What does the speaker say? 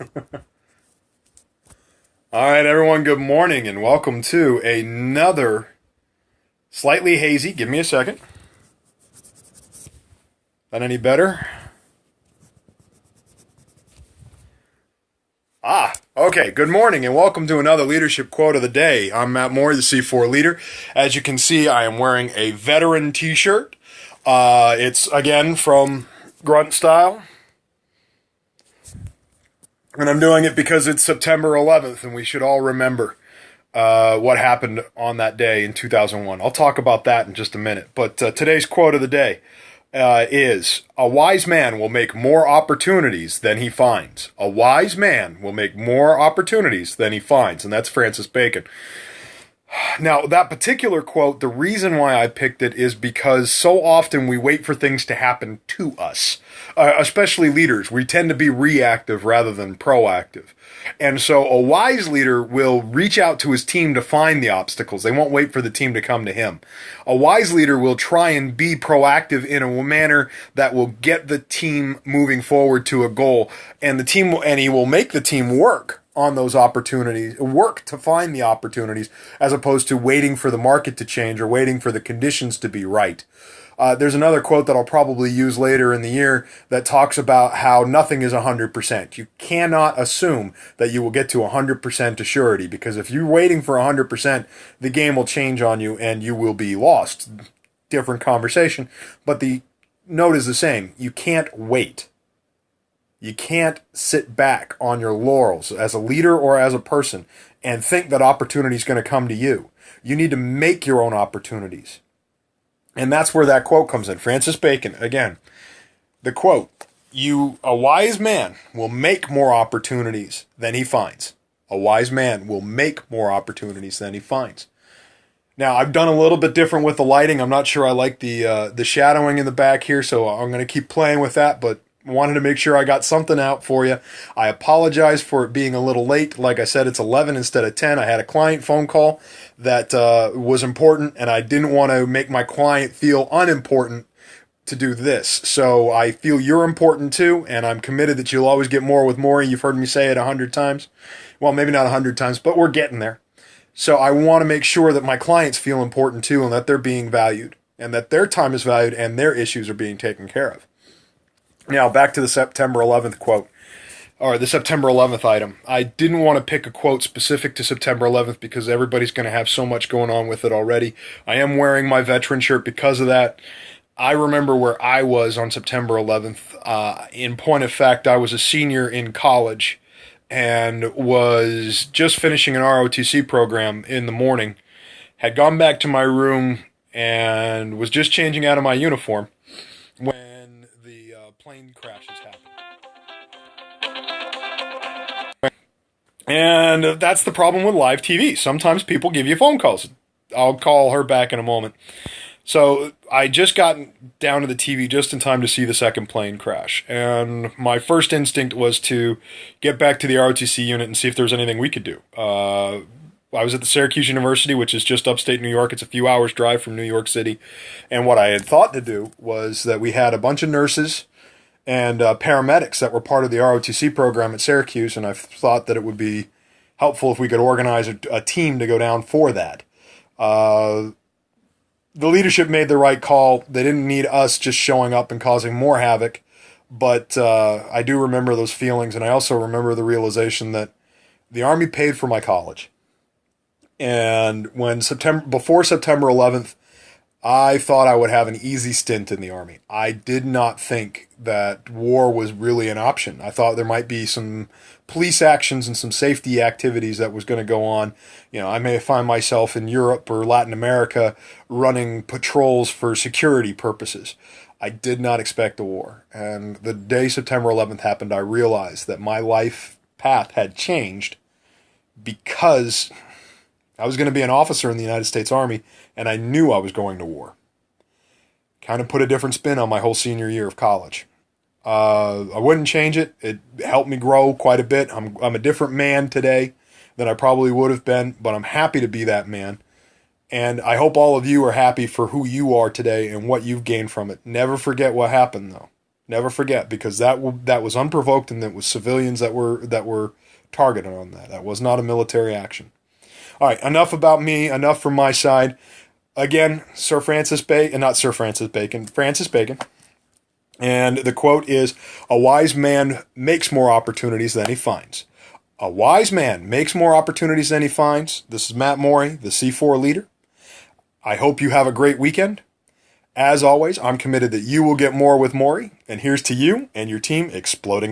All right, everyone, good morning and welcome to another slightly hazy. Give me a second. That any better? Okay. Good morning and welcome to another leadership quote of the day. I'm Matt Moore, the C4 leader. As you can see, I am wearing a veteran t-shirt. It's again from Grunt Style. And I'm doing it because it's September 11th and we should all remember what happened on that day in 2001. I'll talk about that in just a minute. But today's quote of the day is, "A wise man will make more opportunities than he finds." A wise man will make more opportunities than he finds. And that's Francis Bacon. Now, that particular quote, the reason why I picked it is because so often we wait for things to happen to us, especially leaders. We tend to be reactive rather than proactive. And so a wise leader will reach out to his team to find the obstacles. They won't wait for the team to come to him. A wise leader will try and be proactive in a manner that will get the team moving forward to a goal, and he will make the team work on those opportunities, work to find the opportunities, as opposed to waiting for the market to change or waiting for the conditions to be right. There's another quote that I'll probably use later in the year that talks about how nothing is 100%. You cannot assume that you will get to 100% assurity, because if you're waiting for 100%, the game will change on you and you will be lost. Different conversation, but the note is the same. You can't wait. You can't sit back on your laurels as a leader or as a person and think that opportunity is going to come to you. You need to make your own opportunities. And that's where that quote comes in. Francis Bacon, again, the quote, "A wise man will make more opportunities than he finds." A wise man will make more opportunities than he finds. Now, I've done a little bit different with the lighting. I'm not sure I like the shadowing in the back here, so I'm going to keep playing with that, but wanted to make sure I got something out for you. I apologize for it being a little late. Like I said, it's 11 instead of 10. I had a client phone call that was important, and I didn't want to make my client feel unimportant to do this. So I feel you're important too, and I'm committed that you'll always get more with Maury. You've heard me say it 100 times. Well, maybe not 100 times, but we're getting there. So I want to make sure that my clients feel important too, and that they're being valued, and that their time is valued, and their issues are being taken care of. Now, back to the September 11th quote, or the September 11th item. I didn't want to pick a quote specific to September 11th because everybody's going to have so much going on with it already. I am wearing my veteran shirt because of that. I remember where I was on September 11th. In point of fact, I was a senior in college and was just finishing an ROTC program in the morning, had gone back to my room and was just changing out of my uniform when plane crashes happen. And that's the problem with live TV. Sometimes people give you phone calls. I'll call her back in a moment. So I just got down to the TV just in time to see the second plane crash. And my first instinct was to get back to the ROTC unit and see if there was anything we could do. I was at the Syracuse University, which is just upstate New York. It's a few hours drive from New York City. And what I had thought to do was that we had a bunch of nurses and paramedics that were part of the ROTC program at Syracuse, and I thought that it would be helpful if we could organize a team to go down for that. The leadership made the right call. They didn't need us just showing up and causing more havoc, but I do remember those feelings, and I also remember the realization that the Army paid for my college. And before September 11th, I thought I would have an easy stint in the Army. I did not think that war was really an option. I thought there might be some police actions and some safety activities that was going to go on. You know, I may find myself in Europe or Latin America running patrols for security purposes. I did not expect a war. And the day September 11th happened, I realized that my life path had changed because I was going to be an officer in the United States Army, and I knew I was going to war. Kind of put a different spin on my whole senior year of college. I wouldn't change it. It helped me grow quite a bit. I'm a different man today than I probably would have been, but I'm happy to be that man. And I hope all of you are happy for who you are today and what you've gained from it. Never forget what happened, though. Never forget, because that was unprovoked, and it was civilians that were targeted on that. That was not a military action. All right, enough about me. Enough from my side. Again, Francis Bacon. And the quote is, "A wise man makes more opportunities than he finds." A wise man makes more opportunities than he finds. This is Matt Morey, the C4 leader. I hope you have a great weekend. As always, I'm committed that you will get more with Morey. And here's to you and your team exploding.